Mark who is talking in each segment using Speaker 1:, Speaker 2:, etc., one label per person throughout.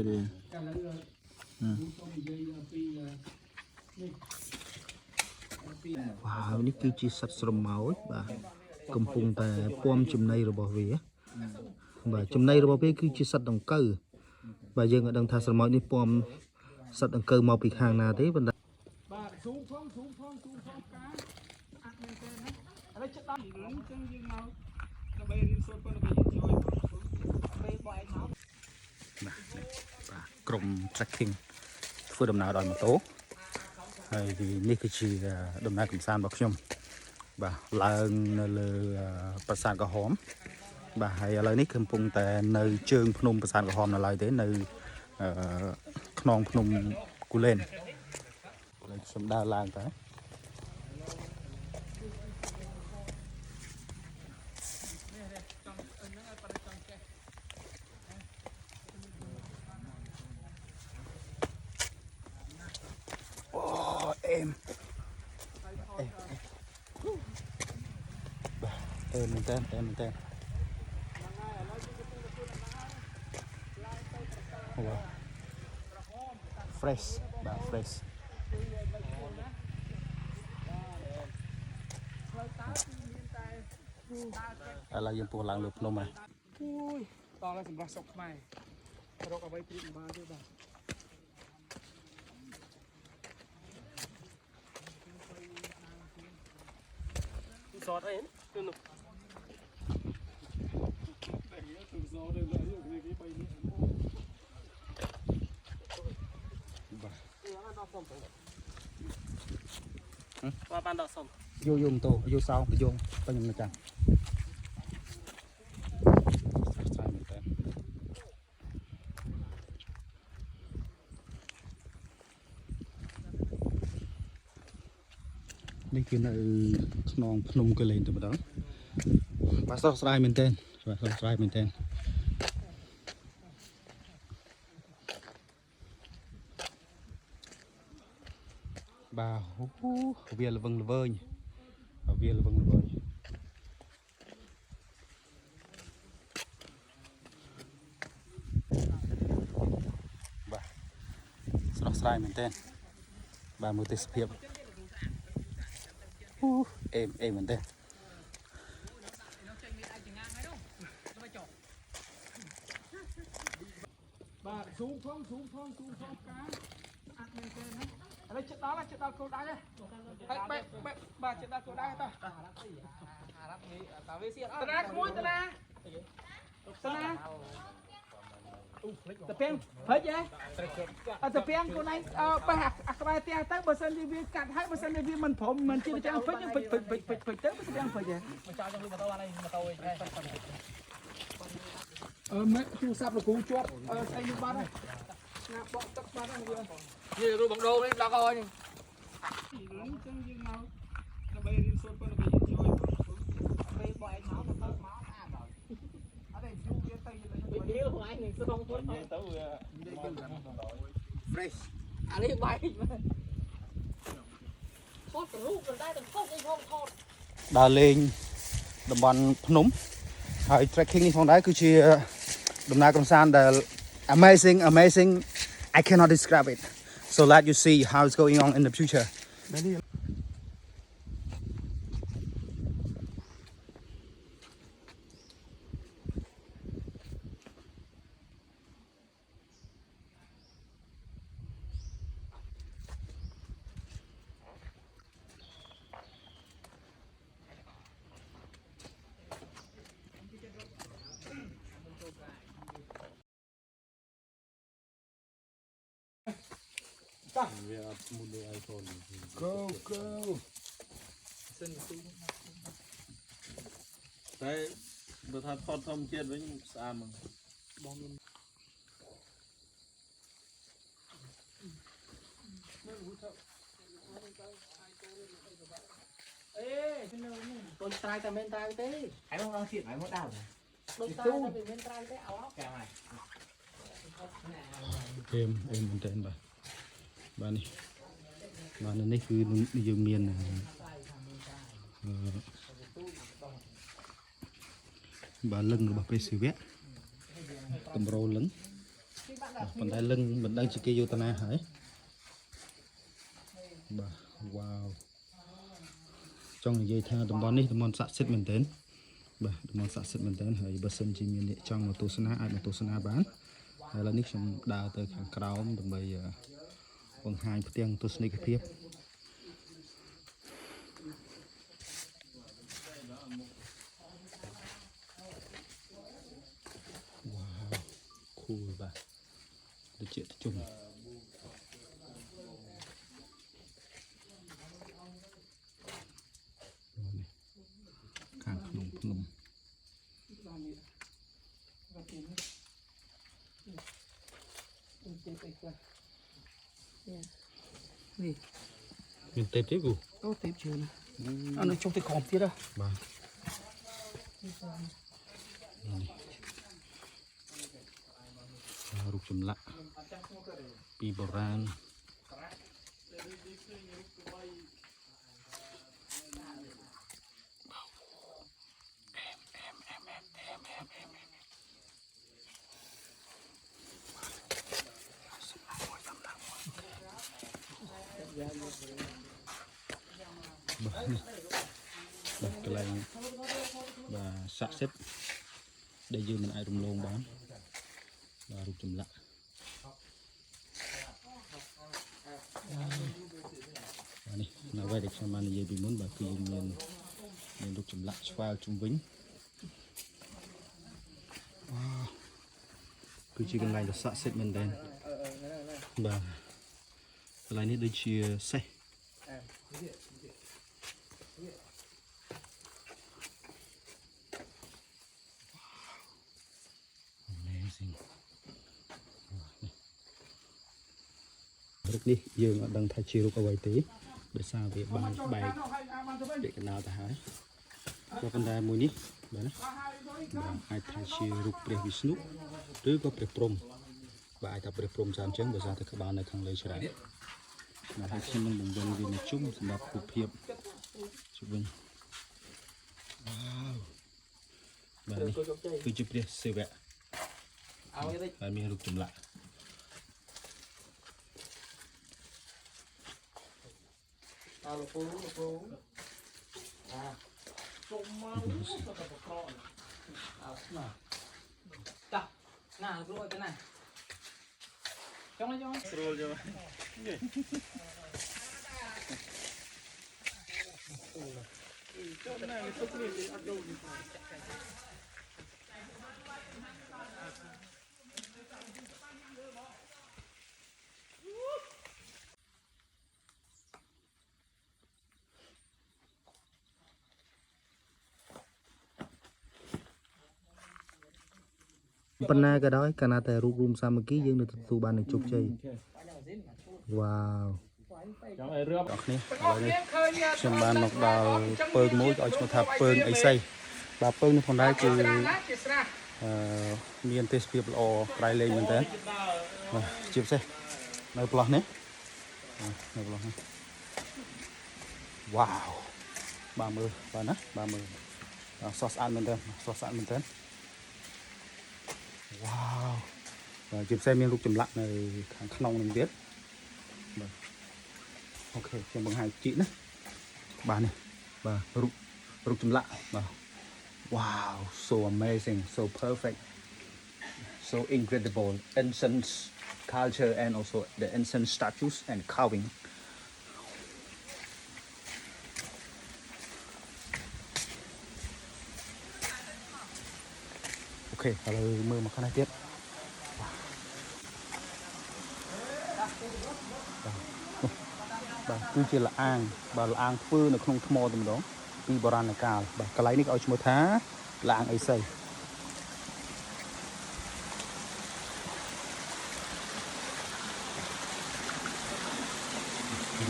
Speaker 1: đi wow ini cứ chỉ sạch sầm máu bà cầm phùngแต่ป้อมจุ่มในระบบวีbàจุ่มในระบบวีcứ chỉ sạch đằng cơ bà dương ở đằng thà sầm máuนี่ป้อมsạch đằng cơ màu bị hàng nào thế vấn đềក្រុម trekking ធ្វើដំណើរដោយម៉ូតូហើយនេះគឺជាដំណើរកម្សាន្តរបស់ខ្ញុំបាទឡើងនៅលើប្រាសាទក្រហមបាទហើយឥឡូវនេះកំពុងតែនៅជើងភ្នំប្រាសាទក្រហមនៅឡើយទេនៅខ្នងភ្នំគូលែនខ្ញុំដើរឡើងទៅមែនតើfresh បាទ fresh ឥឡូវយើងពោះឡើងលើភ្នំហើយអូយតឡើងសម្រាប់សុកខ្មែររកអ្វីព្រៀបបានទេបាទសតអីនោះបានដកសុំយូម៉ូតូយូសោយងពេញម្ចាស់នេះគឺនៅខ្នងភ្នំកលែងតែម្ដងបាទស្រស់ស្រាយមែនទែនបាទស្រស់ស្រាយមែនទែនបាទវាល្វឹងល្វើយវាល្វឹងល្វើយបាទស្រស់ស្រាយមែនទែនបាទមើលទេសភាពអេមែនទេបាទស៊ូមផងការអត់មែនទេណាឥឡូវចិត្តដល់គោលដៅហើយបាទចិត្តដល់គោលដៅតោះអារ៉ាប់នេះតាវាសៀតតាណាក្មួយតាណាតាពេងហិចហ៎អត់តាពេងខ្លួនឯងបេះអាក្បែរផ្ទះទៅបើសិនជាវាកាត់ហើយបើសិនជាវាមិនព្រមមិនជាចាំពេចពេចទៅបើស្ទាំងពេចហ៎មកចោលចង់លុយម៉ូតូអានេះម៉ូតូឯងមែនទូរស័ព្ទលោកគ្រូជាប់ស្អីនេះបាត់ហើយណាបកទឹកបាត់ហើយនេះរូបបងដូងនេះដល់ហើយនេះអញ្ចឹងយើងមកដើម្បីរៀនសូត្រប៉ុណ្ណឹងយើងជួយពេលបងឯងមកទៅមកអាដល់អត់ទេយូរវាទៅវាហួយនឹងស្រុងទៅវា fresh អានេះបាយថតរូបមិនដែរទាំងថតឯងផងថតដើរលេងតំបន់ភ្នំហើយ trekking នេះផងដែរគឺជាដំណើរកម្សាន្តដែល amazing I cannot describe it so let you see how it's going on in the future go តែបើថាថតធម្មជាតិវិញស្អាតហ្មងបងមានអេទៅនៅនេះកូនត្រាយតែមិនត្រាយទេហើយបងអត់ទៀតហើយមកដើរដូចត្រាយតែមិនត្រាយទេអោចាំហើយអេមែនតើបាទនេះបាទនេះគឺយើងមានបាទលឹងរបស់ព្រះសិវៈតម្រូលលឹង phần tay lưng mình đang chỉ kia vô tana hả wow trong dây theo tầm bón đi tầm bón sạch xịt mình đến tầm bón sạch xịt mình đến hãy bớt sân chỉ miền trong một tô sana ai một tô sana bán hay là nick trong đào tới hàng cào tầm bây bằng hai tiếng tô snake phiếp wow cool bà được chuyện chung mình tép chứ cô
Speaker 2: có tép chưa nè anh ở trong cái khóm kia đó
Speaker 1: รูปจำละปีโบราณcái này và sạ xếp đây dư mình ai rung lông bán và rung chùm lạ này nào quay được xem mà này bị muốn bà cứ dùng mình rung chùm lạ vào chung vĩnh cứ chỉ cần này là sạ xếp mình đen và cái này đây chia xe rất đi dương đang thay chiều có vài tí để sao về bài bài để cái nào ta hái cho con đai mùi ní đấy và ai thay chiều rục để Vishnuឬក៏ព្រះព្រំបាទអាចថាព្រះព្រំចាំអញ្ចឹងបើថាក្បាលនៅខាងលើច្រើនបាទហើយខ្ញុំនឹងបង្វឹងវាជុំសម្រាប់រូបភាពជុំវិញបាទនេះគឺជាព្រះសិវៈហើយមានរូបចម្លាក់លោកពូសុំមកទៅប្រកបតាណាគ្រូអត់ទៅណាចង់ស្រួលចូលចូលណាទុកនេះអត់ដូចប៉ុណ្ណាក៏ដោយកាលណាតែរូបរួមសាមគ្គីយើងនឹងទទួលបាននឹងជោគជ័យវ៉ាវចង់ឲ្យរាប់អរគ្នាឥឡូវនេះខ្ញុំបានមកដល់ពើងមួយឲ្យឈ្មោះថាពើងអីសីបាទពើងនេះផងដែរគឺមានទេសភាពល្អក្រៃលែងមែនតើជាពិសេសនៅផ្លោះនេះនៅផ្លោះនេះវ៉ាវបាទមើលបាទណាបាទមើលសោះស្អាតមែនតើសោះស្អាតមែនតើវ៉ាវជាពិសេសមានរូបចម្លាក់នៅខាងក្នុងនឹងទៀតបាទអូខេខ្ញុំបង្ហាញជីណាបាទនេះបាទរូបចម្លាក់បាទ wow so amazing so perfect so incredible ancient culture and also the ancient statues and carving ok rồi mưa một cái này tiếpគឺជាលអាងបាទលអាងធ្វើនៅក្នុងថ្មតែម្ដងពីបុរាណកាលបាទកន្លែងនេះឲ្យឈ្មោះថាលអាងអីសី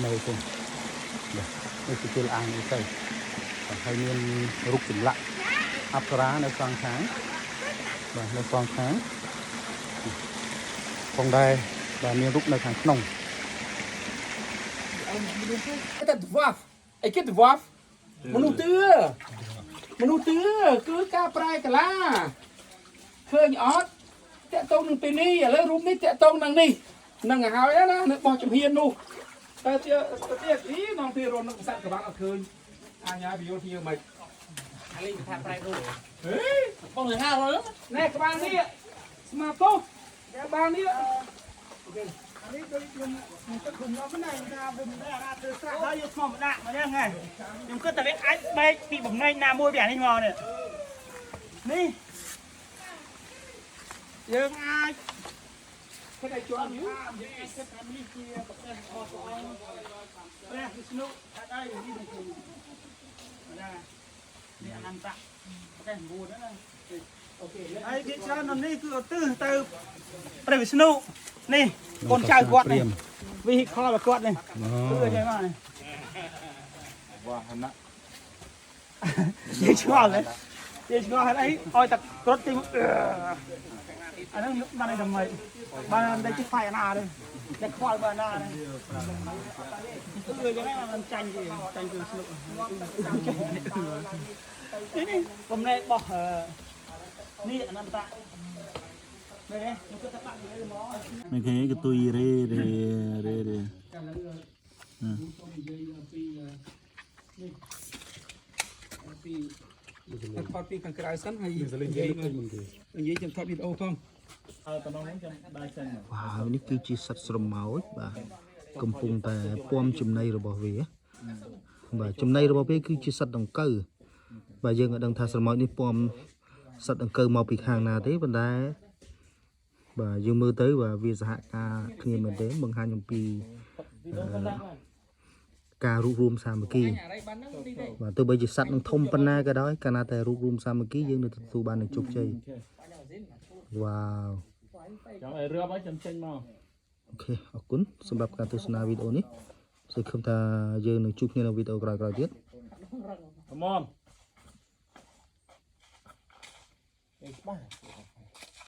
Speaker 1: នៅទេបាទនេះគឺជាលអាងអីសីហើយមានរូបចម្លាក់អប្សរានៅសងខាងបាទនៅសងខាងផងដែរបាទមានរូបនៅខាងក្នុង
Speaker 2: តែដវាហ្វអីគេដវាហ្វមនុស្សទឿគឺការប្រែកាឡាឃើញអត់ ตะตรงนึงปีนี้อย่าเลยรูปนี้ตะตรงนังนี่นังหาวนะนึกบอกจำเฮียนนู่แต่เตี้ยอีน้องพี่รนนักสัตว์กับบ้านเอาคืนอาญาบิโยทีเอาไหม
Speaker 3: อะไรทำอะไรรู้
Speaker 2: เฮ้ย
Speaker 3: ป้องเหลือ500แล้ว
Speaker 2: แน่กับบ้านนี่สมาร์ทโฟนแกบ้านนี่
Speaker 3: đó vô thòm đạn mà nha nghe nhưng cứ tại biết ai bay bị bỏng ngay nam môi biển đi mò này đi dương ai
Speaker 2: เขาได้จวนอยู่
Speaker 3: nè snow ở đây đi được nè đi ăn tạ cái bùn đó ai biết sao nằm đi cứ từ từ đây là snow nè con trai quạt này vì kho là quạt này cứ chơi mà này chơi cho đấy chơi cho đấy ôi tập cốt tim anh đang lúc này làm mày ban đây chiếc phải nào đây cái khoai ban nào đây cứ chơi cái này mà mình tranh từ snow này hôm nay bỏ đi anh ăn tạ đây cứ các bạn đây nó
Speaker 1: mấy cái tôi rê
Speaker 2: ថតពីខាងក្រៅសិនហើយនិយាយចាំថតវីដេអូផង
Speaker 1: wow នេះគឺជាសត្វស្រមោចបាទកំពុងតែពំចំណីរបស់វាបាទចំណីរបស់វាគឺជាសត្វដង្កូវបាទយើងក៏ដឹងថាស្រមោចនេះពំសត្វដង្កូវមកពីខាងណាទេប៉ុន្តែបាទយើងមើលទៅបាទវាសហការគ្នាមែនទេបង្ហាញអំពីការរួបរวมសាមគ្គីបាទទោះបីជាសត្វនឹងធំប៉ុណ្ណាក៏ដោយកាលណាតែរួបរวมសាមគ្គីយើងនឹងទទួលបាននឹងជោគជ័យវ៉ាវ
Speaker 3: cho ai rửa với chấm chanh màu
Speaker 1: អូខេអរគុណសម្រាប់ការទស្សនាវីដេអូនេះសង្ឃឹមថាយើងនឹងជួបគ្នានៅវីដេអូក្រោយៗទៀត
Speaker 3: come on